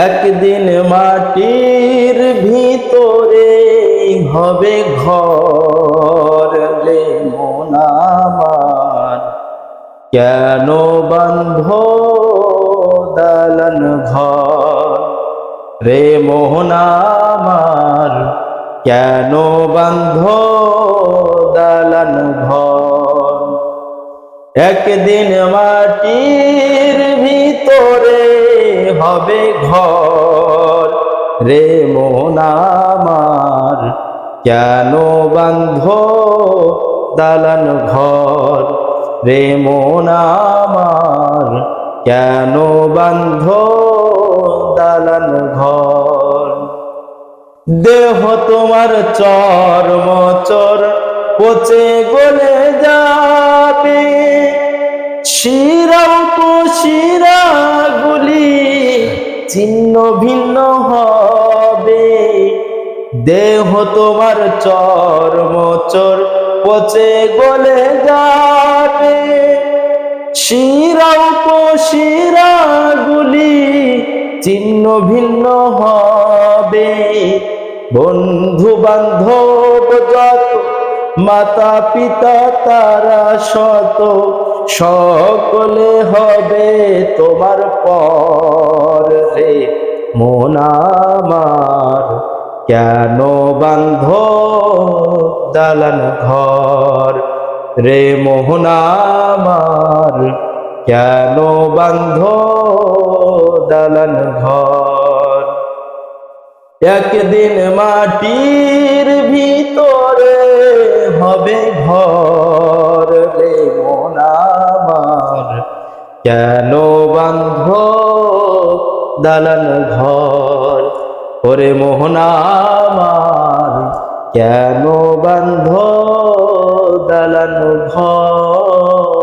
একদিন মাটির ভিতরে হবে ঘর রে মন আমার, কেন বাঁধ দালান ঘর রে মোহন আমার, কেন বাঁধ দালান ঘর। একদিন মাটির ভিতরে হবে ঘর রে মন আমার, কেন বাঁধ দালান ঘর রে মন আমার, কেন বাঁধ দালান ঘর। দেহ তোমার চর্মচর পচে গলে যাবে, শিরা উপশিরা গুলি ছিন্ন ভিন্ন হবে। দেহ তোমার চর্মচর পচে গলে যাবে, শিরা উপশিরা গুলি ছিন্ন ভিন্ন হবে। বন্ধু বান্ধব যত, মাতা পিতা তারা শত, সকলে হবে তোমার পর রে মন আমার, কেন বাঁধ দালান ঘর রে মোহন আমার, কেন বাঁধ দালান ঘর। একদিন মাটির ভিতরে হবে ঘর রে মন আমার, কেন বাঁধ দালান ঘর ওরে মোহন আমার, কেন বাঁধ দালান ঘর।